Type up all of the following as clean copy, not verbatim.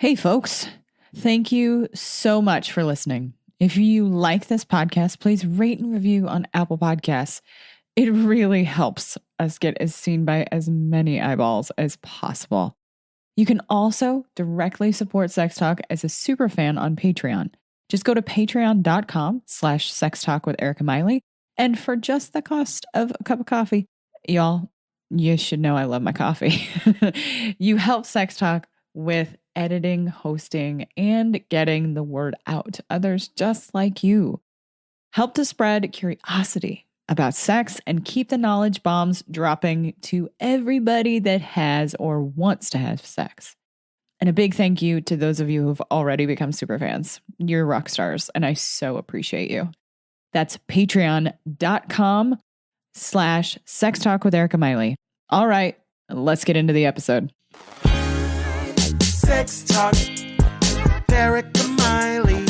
Hey, folks. Thank you so much for listening. If you like this podcast, please rate and review on Apple Podcasts. It really helps us get seen by as many eyeballs as possible. You can also directly support Sex Talk as a super fan on Patreon. Just go to patreon.com/Sex Talk with Erica Miley. And for just the cost of a cup of coffee, y'all, you should know I love my coffee. You help Sex Talk with editing, hosting, and getting the word out to others just like you. Help to spread curiosity about sex and keep the knowledge bombs dropping to everybody that has or wants to have sex. And a big thank you to those of you who've already become super fans. You're rock stars, and I so appreciate you. That's patreon.com/Sex Talk with Erica Miley. All right, let's get into the episode. Sex Talk, Erica Miley,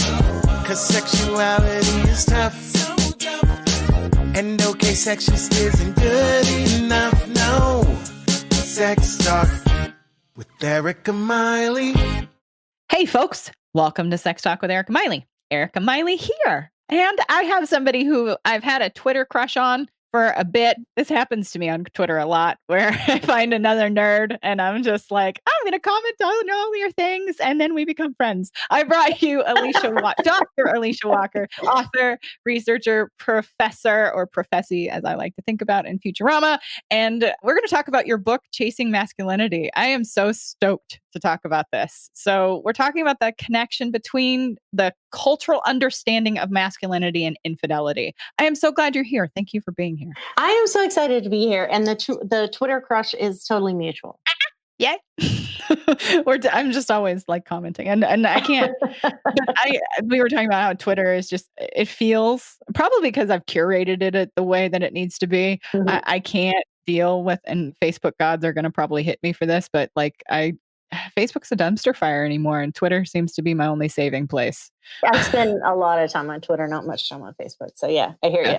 'cause sexuality is tough. And okay, sex just isn't good enough, no. Sex Talk with Erica Miley. Hey, folks, welcome to Sex Talk with Erica Miley. Erica Miley here. And I have somebody who I've had a Twitter crush on for a bit. This happens to me on Twitter a lot, where I find another nerd and I'm just like, I'm going to comment on all your things, and then we become friends. I brought you Dr. Alicia Walker, author, researcher, professor, or professee, as I like to think about in Futurama. And we're going to talk about your book, Chasing Masculinity. I am so stoked to talk about this. So we're talking about the connection between the cultural understanding of masculinity and infidelity. I am so glad you're here. Thank you for being here. I am so excited to be here. And the Twitter crush is totally mutual. Yeah. I'm just always like commenting and I can't, we were talking about how Twitter is just, it feels probably because I've curated it the way that it needs to be. Mm-hmm. I can't deal with, and Facebook gods are going to probably hit me for this, but like Facebook's a dumpster fire anymore, and Twitter seems to be my only saving place. I spend a lot of time on Twitter, not much time on Facebook. So yeah, I hear you.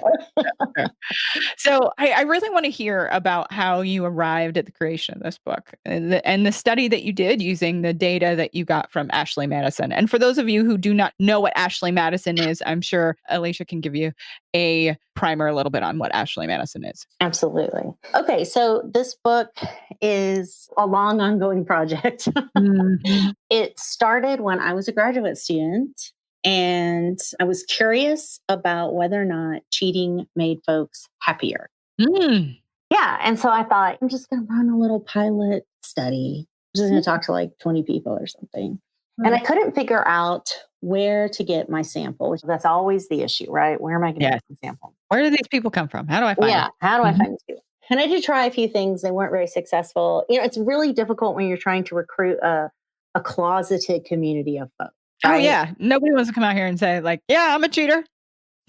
So I really want to hear about how you arrived at the creation of this book and the study that you did using the data that you got from Ashley Madison. And for those of you who do not know what Ashley Madison is, I'm sure Alicia can give you a primer a little bit on what Ashley Madison is. Absolutely. Okay, so this book is a long ongoing project. Mm-hmm. It started when I was a graduate student. And I was curious about whether or not cheating made folks happier. Mm. Yeah. And so I thought, I'm just going to run a little pilot study. I'm just going to talk to like 20 people or something. And I couldn't figure out where to get my sample. That's always the issue, right? Where am I going to get my sample? Where do these people come from? How do I find them? How do I find these people? And I did try a few things. They weren't very successful. You know, it's really difficult when you're trying to recruit a closeted community of folks. Right? Oh, yeah. Nobody wants to come out here and say, like, yeah, I'm a cheater.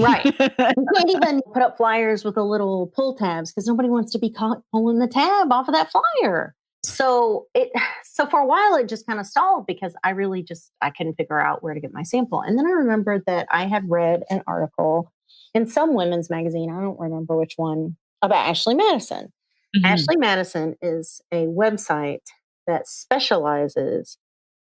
Right. You can't even put up flyers with a little pull tabs because nobody wants to be caught pulling the tab off of that flyer. So for a while, it just kind of stalled because I couldn't figure out where to get my sample. And then I remembered that I had read an article in some women's magazine, I don't remember which one, about Ashley Madison. Mm-hmm. Ashley Madison is a website that specializes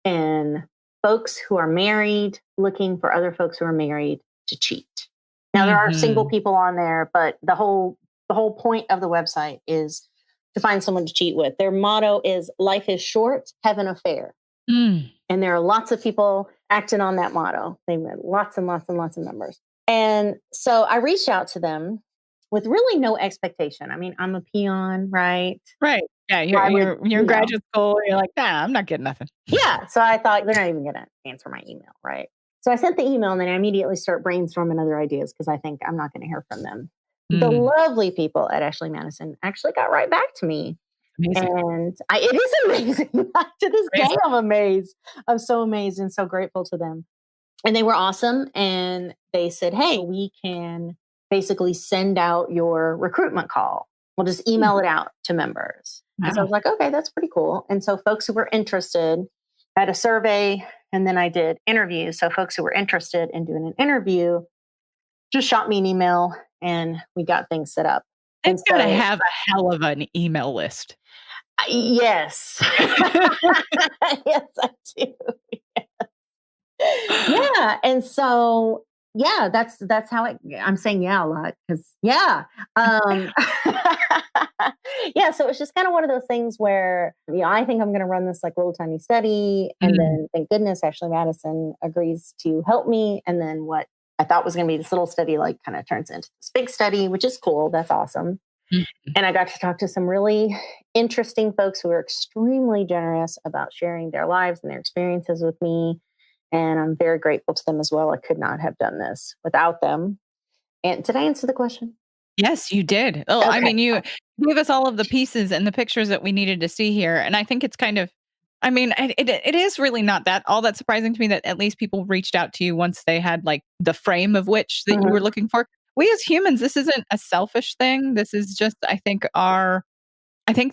in folks who are married looking for other folks who are married to cheat. Now, there are single people on there, but the whole point of the website is to find someone to cheat with. Their motto is life is short, have an affair. Mm. And there are lots of people acting on that motto. They've got lots and lots and lots of members. And so I reached out to them with really no expectation. I mean, I'm a peon, right? Right. Yeah, you're in graduate school. You're like, nah, I'm not getting nothing. Yeah. So I thought they're not even going to answer my email, right? So I sent the email and then I immediately start brainstorming other ideas because I think I'm not going to hear from them. Mm. The lovely people at Ashley Madison actually got right back to me. Amazing. And it is amazing. To this day, I'm amazed. I'm so amazed and so grateful to them. And they were awesome. And they said, hey, we can basically send out your recruitment call. We'll just email it out to members. Wow. And so I was like, okay, that's pretty cool. And so folks who were interested, I had a survey and then I did interviews. So folks who were interested in doing an interview just shot me an email and we got things set up. It's got to have a hell of an email list. Yes. Yes, I do. Yeah. And so, yeah, that's how I'm saying yeah a lot because yeah. Yeah. So it's just kind of one of those things where, I think I'm going to run this like little tiny study. And Mm. then thank goodness, Ashley Madison agrees to help me. And then what I thought was going to be this little study, like kind of turns into this big study, which is cool. That's awesome. Mm. And I got to talk to some really interesting folks who were extremely generous about sharing their lives and their experiences with me. And I'm very grateful to them as well. I could not have done this without them. And did I answer the question? Yes, you did. Oh, I Okay. mean, you gave us all of the pieces and the pictures that we needed to see here, and I think it's kind of, I mean, it is really not that all that surprising to me that at least people reached out to you once they had like the frame of which that you were Mhm. looking for. We as humans, this isn't a selfish thing. This is just, I think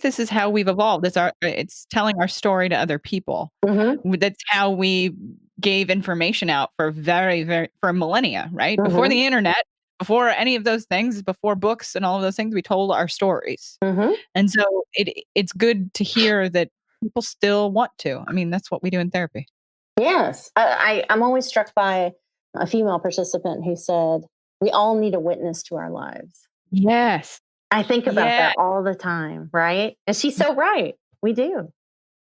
this is how we've evolved. It's telling our story to other people. Mhm. That's how we gave information out for for millennia, right? Before Mhm. the internet, before any of those things, before books and all of those things, we told our stories. Mhm. And so it's good to hear that people still want to. I mean, that's what we do in therapy. Yes. I'm always struck by a female participant who said, "We all need a witness to our lives." Yes. I think about Yeah. that all the time, right? And she's so right. We do.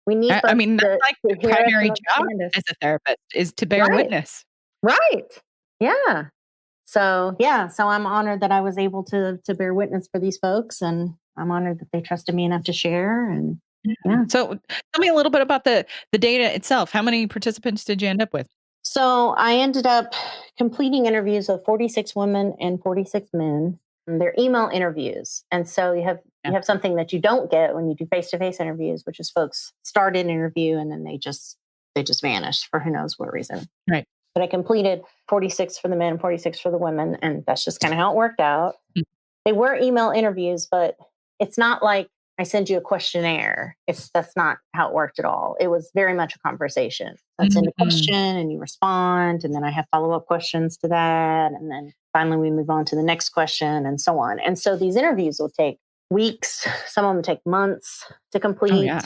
We need I folks mean, that's like to my hear us primary and job understand us. as a therapist is to bear Right. witness. Right. Yeah. So yeah, so I'm honored that I was able to bear witness for these folks, and I'm honored that they trusted me enough to share. And yeah. So tell me a little bit about the data itself. How many participants did you end up with? So I ended up completing interviews of 46 women and 46 men. And they're email interviews. And so Yeah. you have something that you don't get when you do face-to-face interviews, which is folks start an interview and then they just vanish for who knows what reason. Right. But I completed 46 for the men, 46 for the women, and that's just kind of how it worked out. Mm. They were email interviews, but it's not like I send you a questionnaire. That's not how it worked at all. It was very much a conversation. I send a Mhm. question and you respond, and then I have follow-up questions to that, and then finally we move on to the next question and so on. And so these interviews will take weeks, some of them take months to Oh, complete. yeah.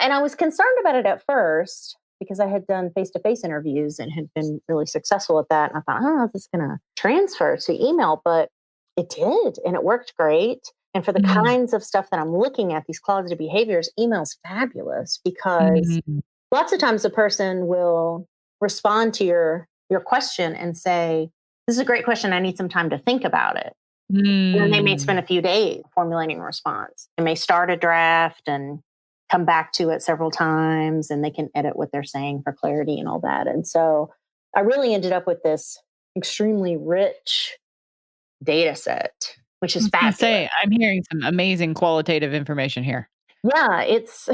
And I was concerned about it at first because I had done face-to-face interviews and had been really successful at that. And I thought, oh, this is going to transfer to email, but it did, and it worked great. And for the Mhm. kinds of stuff that I'm looking at, these closeted behaviors, email's fabulous because Mhm. lots of times a person will respond to your question and say, "This is a great question. I need some time to think about it." And then they may spend Mm. a few days formulating a response. They may start a draft and come back to it several times, and they can edit what they're saying for clarity and all that. And so I really ended up with this extremely rich data set, which I is was gonna fabulous. say, I'm hearing some amazing qualitative information here. Yeah, it's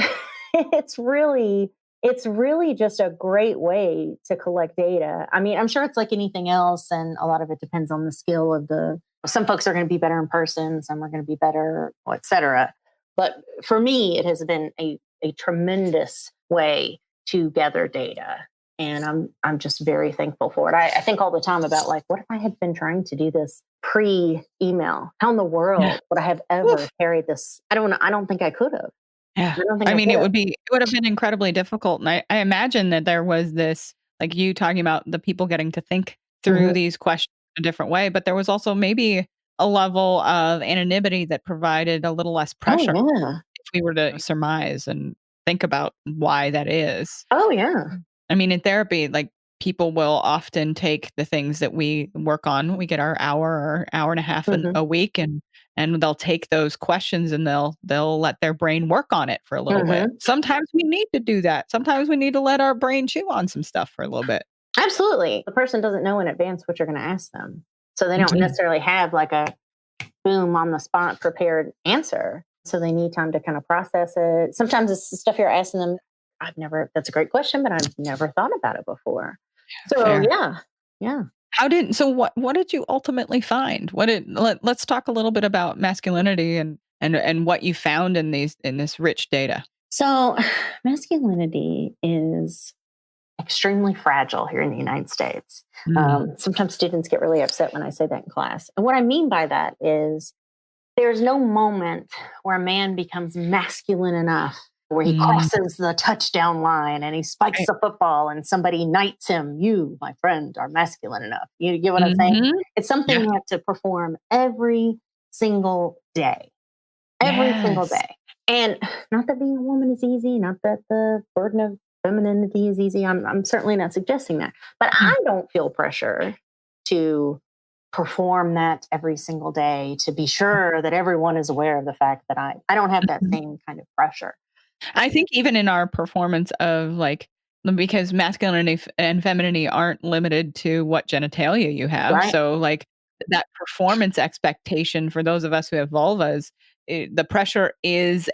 it's really just a great way to collect data. I mean, I'm sure it's like anything else, and a lot of it depends on the skill of the. Some folks are going to be better in person, some are going to be better, et cetera. But for me, it has been a tremendous way to gather data. And I'm just very thankful for it. I think all the time about like, what if I had been trying to do this pre-email? How in the Yeah. world would I have ever Oof. carried this? I don't know. I don't think I could have. Yeah. I don't think I I mean, could have. it would have been incredibly difficult, and I imagine that there was this like you talking about the people getting to think through Mhm. these questions a different way, but there was also maybe a level of anonymity that provided a little less Oh pressure yeah. if we were to surmise and think about why that is. Oh yeah. I mean, in therapy, like people will often take the things that we work on. We get our hour or hour and a half Mhm. a week, and they'll take those questions and they'll let their brain work on it for a little bit. Mhm. Sometimes we need to do that. Sometimes we need to let our brain chew on some stuff for a little bit. Absolutely. The person doesn't know in advance what you're going to ask them. So they don't Mhm. necessarily have like a boom on the spot prepared answer. So they need time to kind of process it. Sometimes it's the stuff you're asking them. That's a great question, but I've never thought about it before. So Fair. yeah. Yeah. What did you ultimately find? Let's talk a little bit about masculinity and what you found in this rich data. So masculinity is extremely fragile here in the United States. Mm. Sometimes students get really upset when I say that in class. And what I mean by that is there's no moment where a man becomes masculine enough where he crosses the touchdown line and he spikes the football and somebody knights him. You, my friend, are masculine enough. You get what I'm saying? It's something you have to perform every single day. Every single day. And not that being a woman is easy, not that the burden of femininity is easy. I'm certainly not suggesting that. But I don't feel pressure to perform that every single day, to be sure that everyone is aware of the fact that I don't have that same kind of pressure. I think even in our performance of like, because masculinity and femininity aren't limited to what genitalia you have. Right. So like that performance expectation for those of us who have vulvas, the pressure is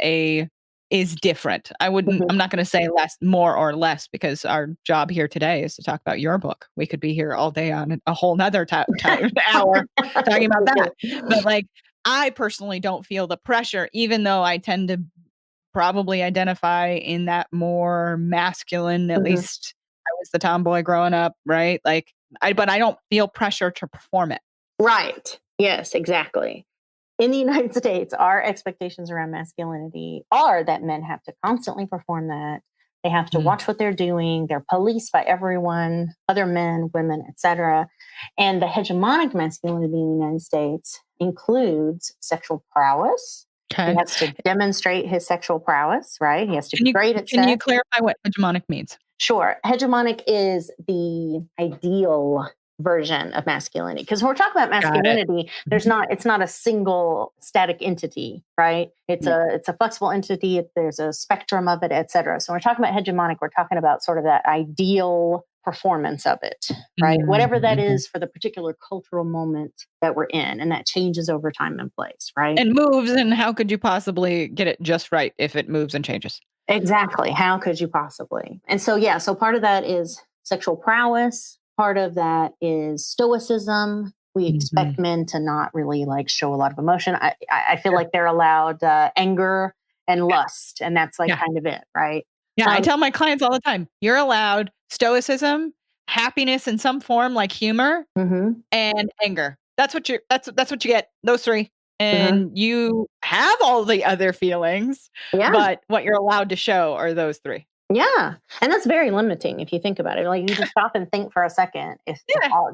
different. I'm not going to say more or less, because our job here today is to talk about your book. We could be here all day on a whole nother hour talking about that. But like, I personally don't feel the pressure, even though I tend to probably identify in that more masculine, at least I was the tomboy growing up, right? Like, but I don't feel pressure to perform it. Right. Yes, exactly. In the United States, our expectations around masculinity are that men have to constantly perform that. They have to watch what they're doing. They're policed by everyone, other men, women, etc. And the hegemonic masculinity in the United States includes sexual prowess. Okay. He has to demonstrate his sexual prowess, right? He has to be great at sex. Can you clarify what hegemonic means? Sure. Hegemonic is the ideal version of masculinity. Because when we're talking about masculinity, it's not a single static entity, right? It's a flexible entity. There's a spectrum of it, et cetera. So when we're talking about hegemonic, we're talking about sort of that ideal performance of it, right? Whatever that is for the particular cultural moment that we're in, and that changes over time and place, right? And moves, and how could you possibly get it just right if it moves and changes? Exactly. How could you possibly? And so, so part of that is sexual prowess. Part of that is stoicism. We expect men to not really like show a lot of emotion. I feel like they're allowed anger and lust, and that's like kind of it, right? Yeah, I tell my clients all the time, you're allowed stoicism, happiness in some form, like humor, and anger. That's what you get. Those three. And you have all the other feelings, but what you're allowed to show are those three. Yeah. And that's very limiting if you think about it. Like, you just stop and think for a second. If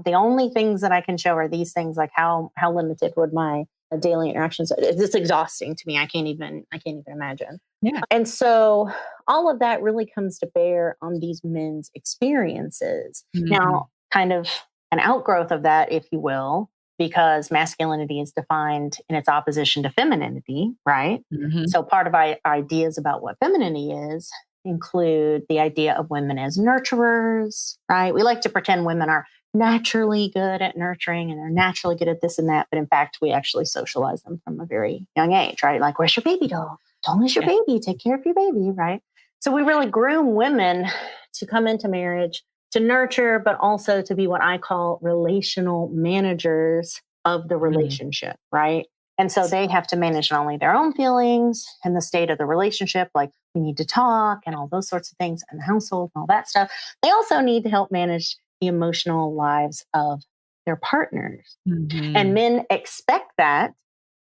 the only things that I can show are these things, like how limited would my daily interactions? It's exhausting to me. I can't even imagine. Yeah. And so all of that really comes to bear on these men's experiences. Now, kind of an outgrowth of that, if you will, because masculinity is defined in its opposition to femininity, right? So part of our ideas about what femininity is include the idea of women as nurturers, right? We like to pretend women are naturally good at nurturing and are naturally good at this and that. But in fact, we actually socialize them from a very young age, right? Like, where's your baby doll? Don't lose your baby. Take care of your baby, right? So we really groom women to come into marriage to nurture, but also to be what I call relational managers of the relationship, right? And so they have to manage not only their own feelings and the state of the relationship, like we need to talk and all those sorts of things, and the household and all that stuff. They also need to help manage the emotional lives of their partners. And men expect that,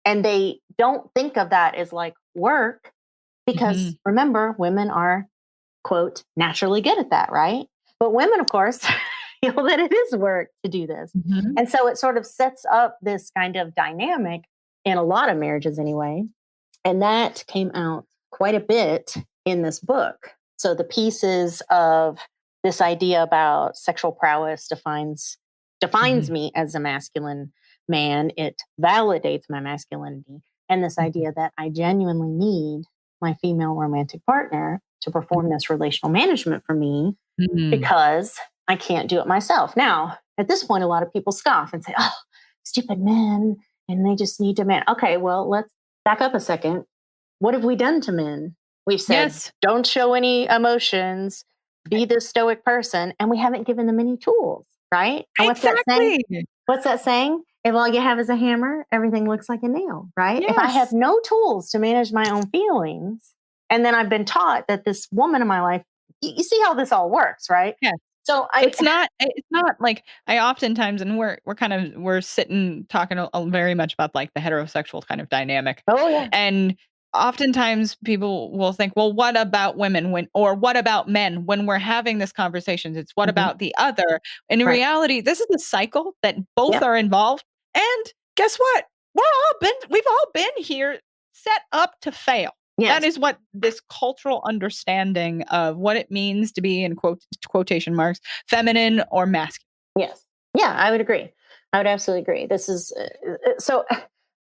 and they don't think of that as like work, because remember, women are, quote, naturally good at that, right? But women, of course, feel that it is work to do this. And so it sort of sets up this kind of dynamic in a lot of marriages anyway. And that came out quite a bit in this book. So the pieces of this idea about sexual prowess defines me as a masculine man. It validates my masculinity. And this idea that I genuinely need my female romantic partner to perform this relational management for me, because I can't do it myself. Now, at this point, a lot of people scoff and say, oh, stupid men, and they just need to man. Okay, well, let's back up a second. What have we done to men? We've said, don't show any emotions, be this stoic person, and we haven't given them any tools, right? And what's that saying? What's that saying? If all you have is a hammer, everything looks like a nail, right? If I have no tools to manage my own feelings, and then I've been taught that this woman in my life, you see how this all works, right? Yeah. So it's not like I oftentimes, and we're sitting talking very much about like the heterosexual kind of dynamic. Oh yeah. And oftentimes people will think, well, what about women or what about men when we're having this conversation? It's what about the other? And in Right. reality, this is a cycle that both Yep. are involved. And guess what? We've all been here set up to fail. Yes. That is what this cultural understanding of what it means to be, in quotation marks, feminine or masculine. Yes. Yeah, I would agree. I would absolutely agree. This is so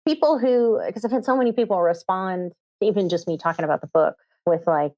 people who, because I've had so many people respond, even just me talking about the book, with like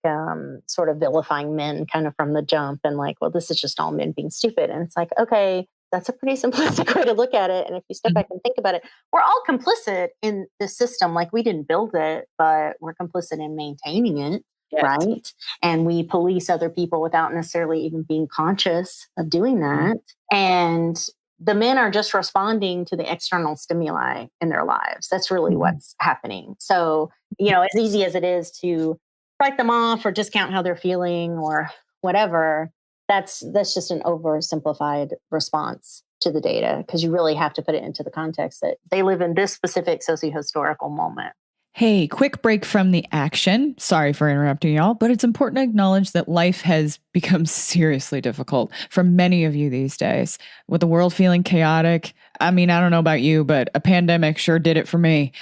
sort of vilifying men kind of from the jump and like, well, this is just all men being stupid. And it's like, okay, that's a pretty simplistic way to look at it. And if you step back and think about it, we're all complicit in the system. Like we didn't build it, but we're complicit in maintaining it. Yes. Right. And we police other people without necessarily even being conscious of doing that. And the men are just responding to the external stimuli in their lives. That's really what's happening. So, as easy as it is to write them off or discount how they're feeling or whatever, that's just an oversimplified response to the data, because you really have to put it into the context that they live in this specific socio-historical moment. Hey, quick break from the action. Sorry for interrupting y'all, but it's important to acknowledge that life has become seriously difficult for many of you these days. With the world feeling chaotic, I mean, I don't know about you, but a pandemic sure did it for me.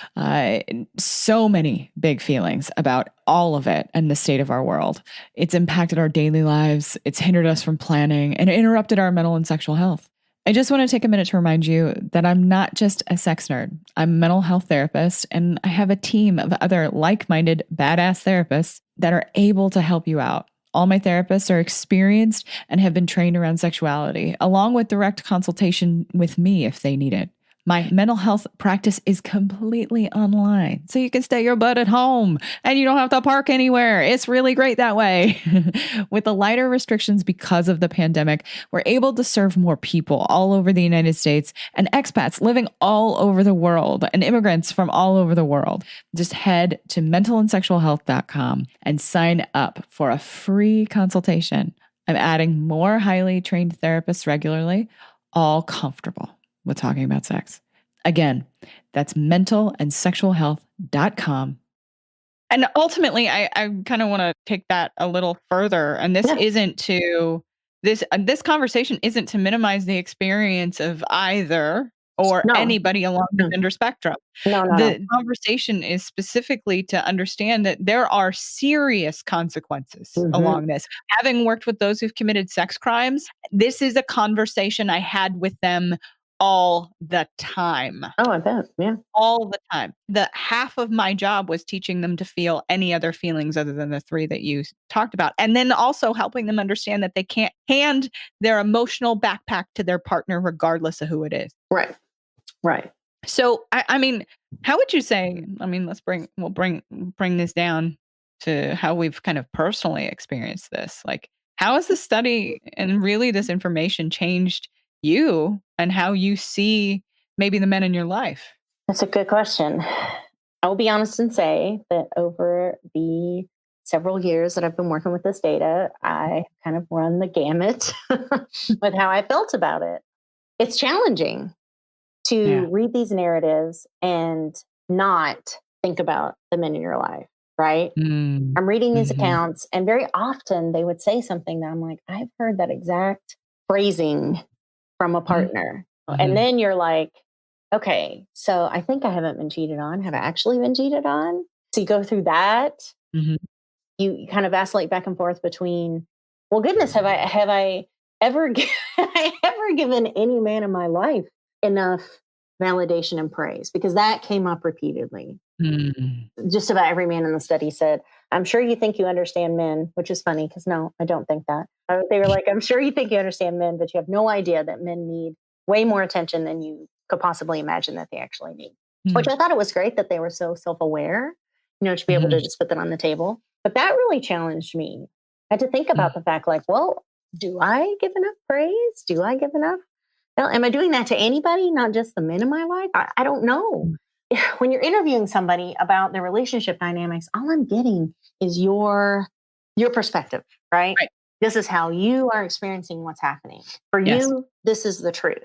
So many big feelings about all of it and the state of our world. It's impacted our daily lives, it's hindered us from planning, and it interrupted our mental and sexual health. I just want to take a minute to remind you that I'm not just a sex nerd. I'm a mental health therapist, and I have a team of other like-minded, badass therapists that are able to help you out. All my therapists are experienced and have been trained around sexuality, along with direct consultation with me if they need it. My mental health practice is completely online, so you can stay your butt at home and you don't have to park anywhere. It's really great that way. With the lighter restrictions because of the pandemic, we're able to serve more people all over the United States and expats living all over the world and immigrants from all over the world. Just head to mentalandsexualhealth.com and sign up for a free consultation. I'm adding more highly trained therapists regularly, all comfortable with talking about sex. Again, that's mentalandsexualhealth.com. And ultimately, I kind of want to take that a little further. And this isn't to this conversation isn't to minimize the experience of either or anybody along the gender spectrum. The conversation is specifically to understand that there are serious consequences along this. Having worked with those who've committed sex crimes, this is a conversation I had with them all the time. Oh, I bet. Yeah. All the time. The half of my job was teaching them to feel any other feelings other than the three that you talked about. And then also helping them understand that they can't hand their emotional backpack to their partner, regardless of who it is. Right. Right. So, I mean, how would you say, I mean, we'll bring this down to how we've kind of personally experienced this. Like, how has the study and really this information changed you and how you see maybe the men in your life? That's a good question. I will be honest and say that over the several years that I've been working with this data, I kind of run the gamut with how I felt about it. It's challenging to read these narratives and not think about the men in your life, right? I'm reading these accounts, and very often they would say something that I'm like, I've heard that exact phrasing from a partner. And then you're like, okay, so I think I haven't been cheated on. Have I actually been cheated on? So you go through that. You kind of vacillate back and forth between, well, goodness, have I ever given any man in my life enough validation and praise? Because that came up repeatedly. Just about every man in the study said, I'm sure you think you understand men, which is funny because no, I don't think that. They were like, I'm sure you think you understand men, but you have no idea that men need way more attention than you could possibly imagine that they actually need. Which I thought it was great that they were so self-aware, to be able to just put that on the table. But that really challenged me. I had to think about the fact, like, well, do I give enough praise? Do I give enough? Well, am I doing that to anybody, not just the men in my life? I don't know. When you're interviewing somebody about their relationship dynamics, all I'm getting is your perspective, right? This is how you are experiencing what's happening. For you, this is the truth.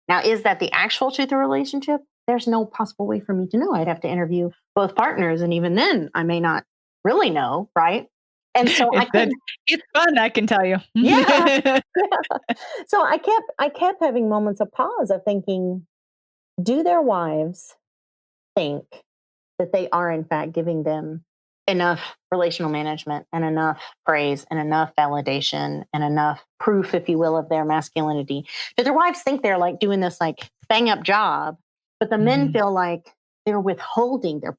Now, is that the actual truth of the relationship? there's no possible way for me to know. I'd have to interview both partners. And even then I may not really know. Right. And so it's fun, I can tell you. Yeah. So I kept having moments of pause of thinking, do their wives think that they are in fact giving them enough relational management and enough praise and enough validation and enough proof, if you will, of their masculinity? That their wives think they're like doing this like bang up job, but the men feel like they're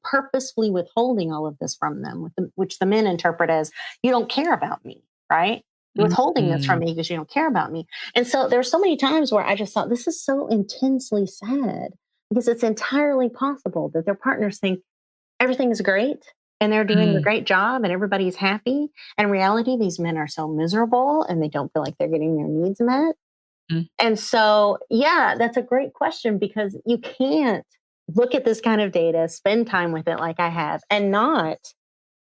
purposefully withholding all of this from them, which the men interpret as, you don't care about me, right? You're withholding this from me because you don't care about me. And so there's so many times where I just thought, this is so intensely sad, because it's entirely possible that their partners think everything is great and they're doing a great job and everybody's happy. And in reality, these men are so miserable and they don't feel like they're getting their needs met. And so, yeah, that's a great question, because you can't look at this kind of data, spend time with it like I have, and not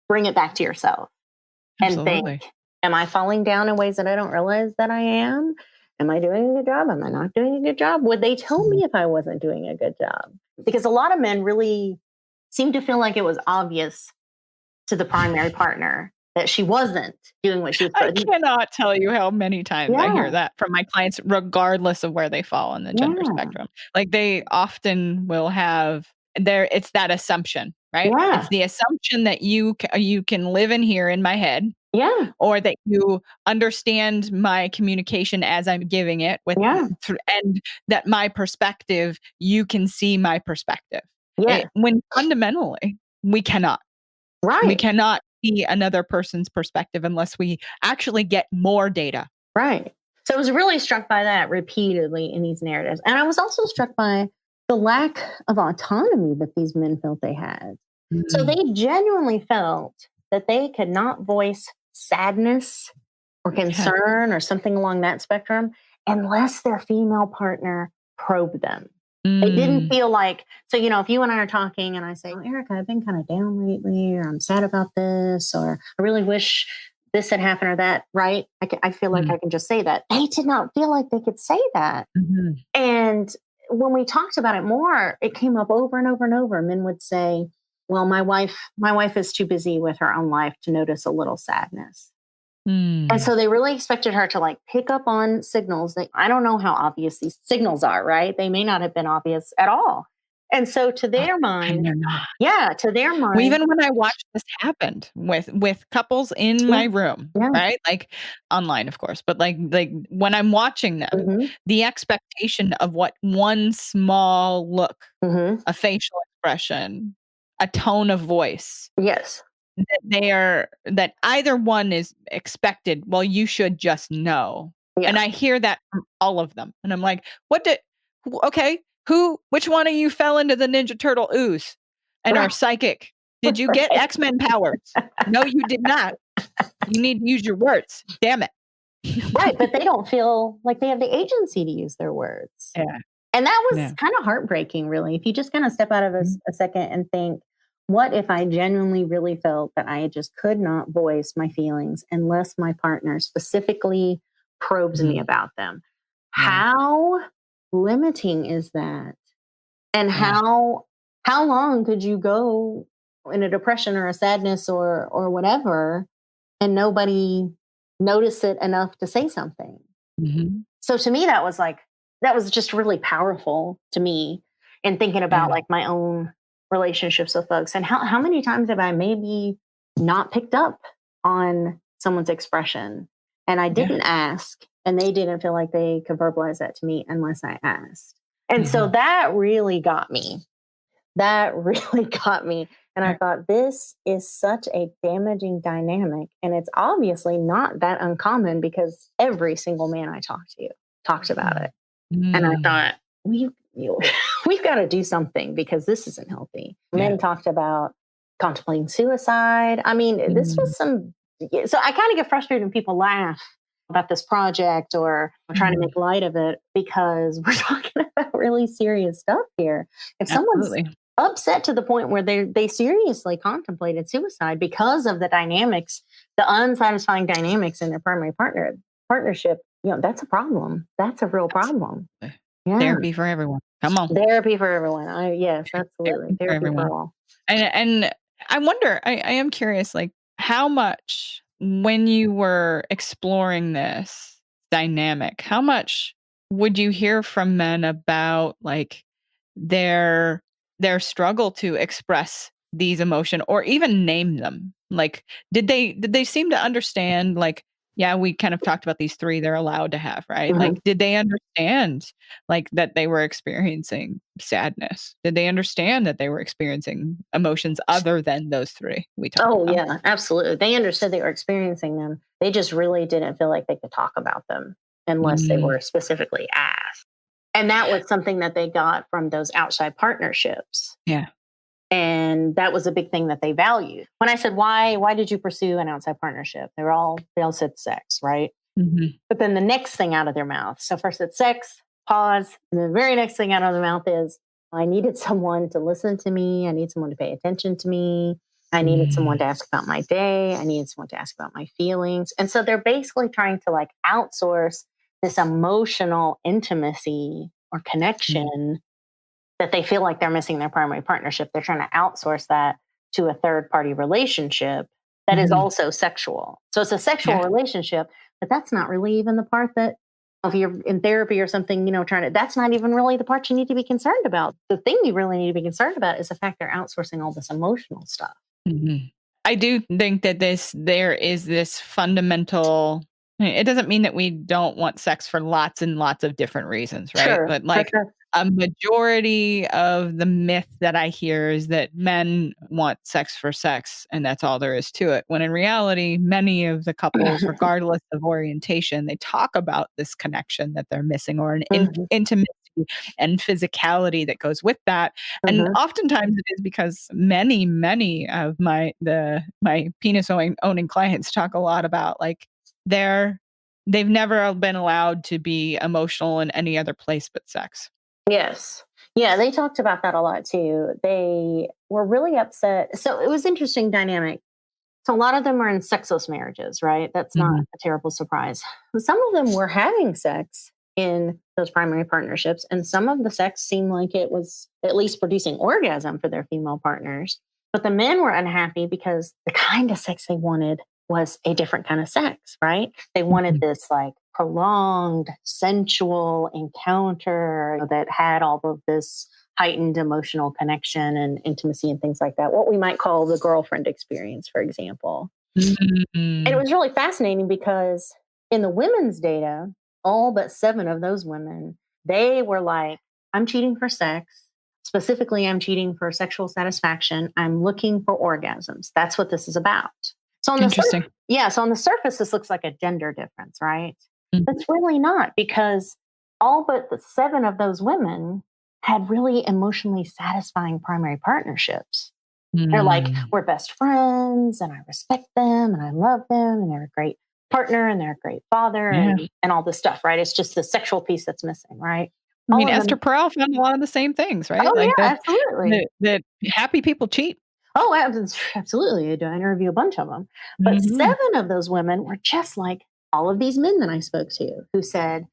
bring it back to yourself. Absolutely. And think, am I falling down in ways that I don't realize that I am? Am I doing a good job? Am I not doing a good job? Would they tell me if I wasn't doing a good job? Because a lot of men really seem to feel like it was obvious to the primary partner that she wasn't doing what she was supposed to. I cannot tell you how many times I hear that from my clients, regardless of where they fall on the gender spectrum. Like, they often will have it's that assumption, right? Yeah. It's the assumption that you can live in here in my head. Yeah. Or that you understand my communication as I'm giving it and that my perspective, you can see my perspective. Yeah. When fundamentally we cannot. Right. We cannot see another person's perspective unless we actually get more data. Right. So I was really struck by that repeatedly in these narratives. And I was also struck by the lack of autonomy that these men felt they had. So they genuinely felt that they could not voice sadness or concern or something along that spectrum unless their female partner probed them. They didn't feel like, so, if you and I are talking and I say, Erica, I've been kind of down lately, or I'm sad about this, or I really wish this had happened or that, right? I feel like I can just say that. They did not feel like they could say that. And when we talked about it more, it came up over and over and over. Men would say, well, my wife is too busy with her own life to notice a little sadness. And so they really expected her to like pick up on signals that I don't know how obvious these signals are, right? They may not have been obvious at all. And so to their mind, they're not. Yeah, to their mind. Well, even when I watched this happen with couples in my room, right? Like online, of course, but like when I'm watching them, the expectation of what one small look, a facial expression, a tone of voice. Yes. That either one is expected. Well, you should just know. Yeah. And I hear that from all of them. And I'm like, which one of you fell into the Ninja Turtle ooze and are psychic? Did you get X-Men powers? No, you did not. You need to use your words. Damn it. Right. But they don't feel like they have the agency to use their words. Yeah. And that was kind of heartbreaking, really. If you just kind of step out of a second and think, what if I genuinely really felt that I just could not voice my feelings unless my partner specifically probes me about them? How limiting is that? And how long could you go in a depression or a sadness or whatever and nobody notice it enough to say something? So to me, that was just really powerful to me in thinking about like my own relationships with folks, and how many times have I maybe not picked up on someone's expression and I didn't ask, and they didn't feel like they could verbalize that to me unless I asked. And so that really got me. And I thought, this is such a damaging dynamic, and it's obviously not that uncommon because every single man I talked to talks about it. And I thought, we've got to do something because this isn't healthy. Men talked about contemplating suicide. I mean, this was so I kind of get frustrated when people laugh about this project or trying to make light of it, because we're talking about really serious stuff here. If someone's upset to the point where they seriously contemplated suicide because of the dynamics, the unsatisfying dynamics in their primary partnership, that's a problem. That's a real problem. Therapy for everyone. Come on. Therapy for everyone. Yes, absolutely. Therapy for Therapy for everyone. all. And I wonder, I am curious, like how much when you were exploring this dynamic, how much would you hear from men about like their struggle to express these emotion or even name them? Like did they seem to understand like yeah, we kind of talked about these three they're allowed to have, right? Mhm. Like did they understand like that they were experiencing sadness? Did they understand that they were experiencing emotions other than those three we talked Oh, about? yeah, absolutely. They understood they were experiencing them. They just really didn't feel like they could talk about them unless they Mm, were specifically asked. And that was something that they got from those outside partnerships. yeah. And that was a big thing that they valued. When I said, why did you pursue an outside partnership? They all said sex, right? Mhm. But then the next thing out of their mouth. So first it's sex, pause. And the very next thing out of the mouth is, I needed someone to listen to me. I need someone to pay attention to me. I needed someone Mm, to ask about my day. I needed someone to ask about my feelings. And so they're basically trying to like outsource this emotional intimacy or mm, connection that they feel like they're missing their primary partnership. They're trying to outsource that to a third party relationship that is mhm. also sexual. So it's a sexual Yeah. relationship, but that's not really even the part that if you're in therapy or something, trying to, that's not even really the part you need to be concerned about. The thing you really need to be concerned about is the fact they're outsourcing all this emotional stuff. Mhm. I do think that there is this fundamental it doesn't mean that we don't want sex for lots and lots of different reasons, right? Sure, But for like sure. a majority of the myth that I hear is that men want sex for sex and that's all there is to it. When in reality, many of the couples, regardless of orientation, they talk about this connection that they're missing or an Mhm, intimacy and physicality that goes with that. And mhm. oftentimes it is because many of my penis owning clients talk a lot about like they're they've never been allowed to be emotional in any other place but sex. Yes. Yeah, they talked about that a lot too. They were really upset. So it was interesting dynamic. So a lot of them are in sexless marriages, right? That's not Mhm. a terrible surprise. Some of them were having sex in those primary partnerships, and some of the sex seemed like it was at least producing orgasm for their female partners. But the men were unhappy because the kind of sex they wanted was a different kind of sex, right? They wanted Mhm. this like prolonged sensual encounter that had all of this heightened emotional connection and intimacy and things like that. What we might call the girlfriend experience, for example. And it Mm. was really fascinating because in the women's data, all but 7 of those women, they were like, I'm cheating for sex. Specifically, I'm cheating for sexual satisfaction. I'm looking for orgasms. That's what this is about. So on the Interesting. so on the surface, this looks like a gender difference, right? Mhm. That's really not because all but the 7 of those women had really emotionally satisfying primary partnerships. They're like, Mm. we're best friends and I respect them and I love them and they're a great partner and they're a great father Yeah. and all this stuff, right? It's just the sexual piece that's missing, right? I All mean, of Esther them. Perel found a lot of the same things, right? Oh, Like yeah, absolutely. that happy people cheat. Oh, absolutely. I do. I interview a bunch of them. But Mhm. 7 of those women were just like all of these men that I spoke to who said,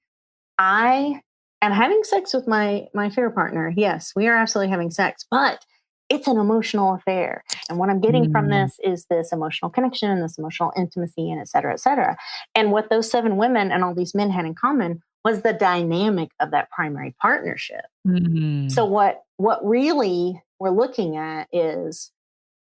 I am having sex with my fair partner. Yes, we are absolutely having sex, but it's an emotional affair. And what I'm getting from Mm. this is this emotional connection and this emotional intimacy and et cetera, et cetera. And what those 7 women and all these men had in common was the dynamic of that primary partnership. So Mm. what really we're looking at is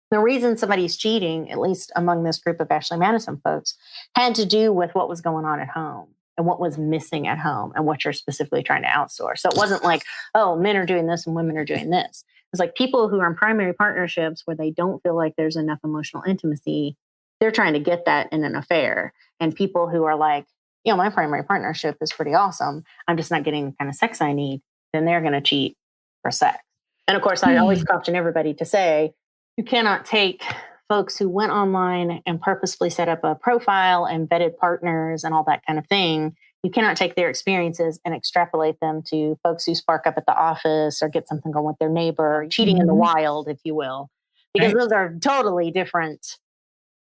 the reason somebody's cheating, at least among this group of Ashley Madison folks, had to do with what was going on at home and what was missing at home and what you're specifically trying to outsource. So it wasn't like, oh, men are doing this and women are doing this. It's like people who are in primary partnerships where they don't feel like there's enough emotional intimacy, they're trying to get that in an affair. And people who are like, my primary partnership is pretty awesome. I'm just not getting the kind of sex I need, then they're going to cheat for sex. And of course, I always Hmm. caution everybody to say, you cannot take folks who went online and purposefully set up a profile and vetted partners and all that kind of thing. You cannot take their experiences and extrapolate them to folks who spark up at the office or get something going with their neighbor, cheating in the Mhm. wild, if you will, because Right. those are totally different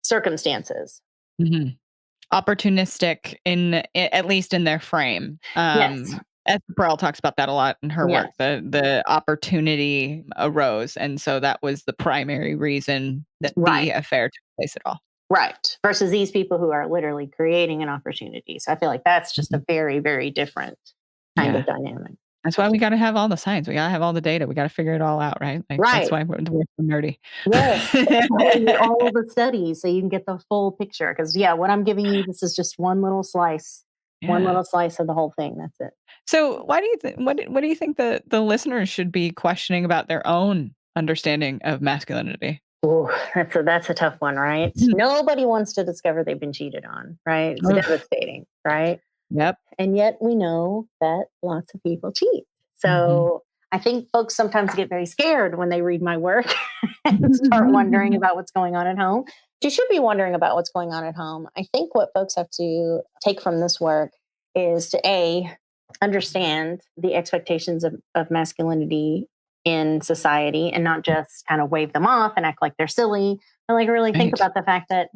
circumstances. Mhm. Opportunistic at least in their frame. Yes. Esther Perel talks about that a lot in her Yes. work. The opportunity arose, and so that was the primary reason that Right. the affair took place at all. Right. Versus these people who are literally creating an opportunity. So I feel like that's just a Mhm. very, very different kind Yeah. of dynamic. That's why we gotta have all the science. We gotta have all the data. We gotta figure it all out, right? Like, that's Right. why we're so nerdy. Yes. Telling you all the studies so you can get the full picture. Because, yeah, what I'm giving you, this is just one Yeah. little slice of the whole thing. That's it. So why do you think what do you think the listeners should be questioning about their own understanding of masculinity? Ooh, that's a tough one, right? Mhm. Nobody wants to discover they've been cheated on, right? It's Oof. devastating, right? Yep. And yet we know that lots of people cheat. Mhm. So I think folks sometimes get very scared when they read my work and start wondering about what's going on at home. You should be wondering about what's going on at home. I think what folks have to take from this work is to understand the expectations of masculinity in society and not just kind of wave them off and act like they're silly, but like really think Right. about the fact that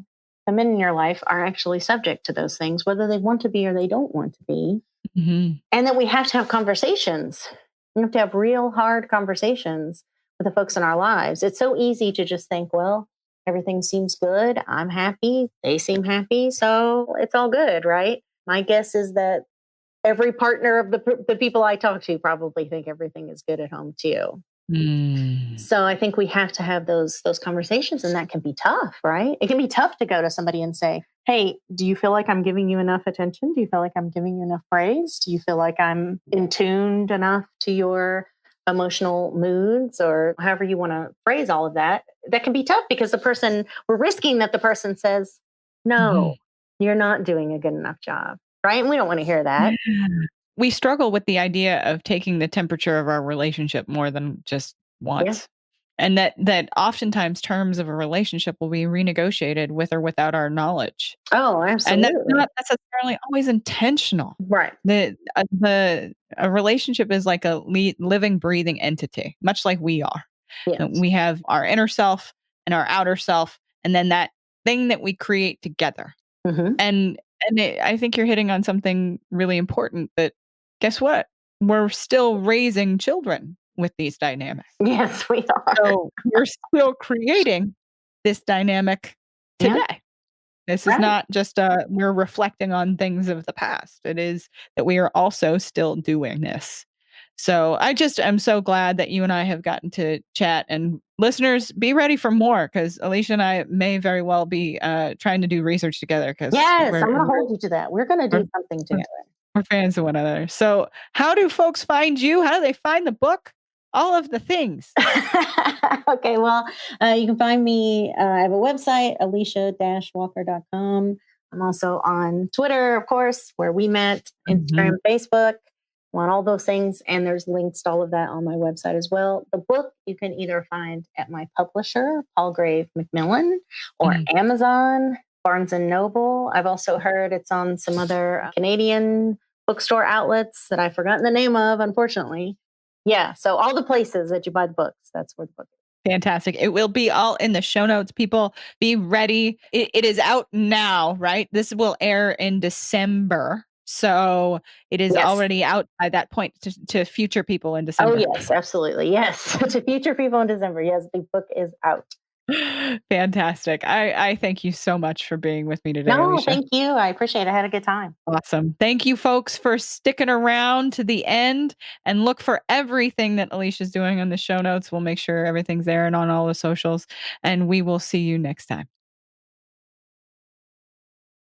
the men in your life are actually subject to those things, whether they want to be or they don't want to be. Mhm. And that we have to have conversations. We have to have real hard conversations with the folks in our lives. It's so easy to just think, well, everything seems good. I'm happy. They seem happy. So it's all good, right? My guess is that every partner of the people I talk to probably think everything is good at home too. Mm. So I think we have to have those conversations, and that can be tough, right? It can be tough to go to somebody and say, "Hey, do you feel like I'm giving you enough attention? Do you feel like I'm giving you enough praise? Do you feel like I'm in tuned enough to your emotional moods?" Or however you want to phrase all of that. That can be tough because we're risking that the person says, "No, Mhm. you're not doing a good enough job." Right? And we don't want to hear that. Yeah. We struggle with the idea of taking the temperature of our relationship more than just Yeah. once. And that oftentimes terms of a relationship will be renegotiated with or without our knowledge. Oh, And that's absolutely. not necessarily always intentional. Right. The a relationship is like a living, breathing entity, much like we are. Yes. We have our inner self and our outer self, and then that thing that we create together. Hmm. And I think you're hitting on something really important that guess what? We're still raising children with these dynamics. Yes, we are. So we're still creating this dynamic Yeah. today. This is Right. not just we're reflecting on things of the past. It is that we are also still doing this. So I just am so glad that you and I have gotten to chat. And listeners, be ready for more because Alicia and I may very well be trying to do research together because Yes, I'm going to hold you to that. We're going to we're, do something we're together. we're fans of one another. So how do folks find you? How do they find the book? All of the things. Okay, well, you can find me. I have a website, alicia-walker.com. I'm also on Twitter, of course, where we met, Mhm. Instagram, Facebook, on all those things. And there's links to all of that on my website as well. The book you can either find at my publisher, Palgrave Macmillan, or Mhm. Amazon, Barnes and Noble. I've also heard it's on some other Canadian bookstore outlets that I've forgotten the name of, unfortunately. Yeah, so all the places that you buy the books, that's where the book is. Fantastic. It will be all in the show notes. People be ready. It is out now, right? This will air in December. So it is Yes. already out by that point to future people in Oh, December. yes, absolutely. Yes. To future people in December. Yes, the book is out. Fantastic. I thank you so much for being with me today, No, Alicia. thank you. I appreciate it. I had a good time. Awesome. Thank you, folks, for sticking around to the end and look for everything that Alicia's doing on the show notes. We'll make sure everything's there and on all the socials. And we will see you next time.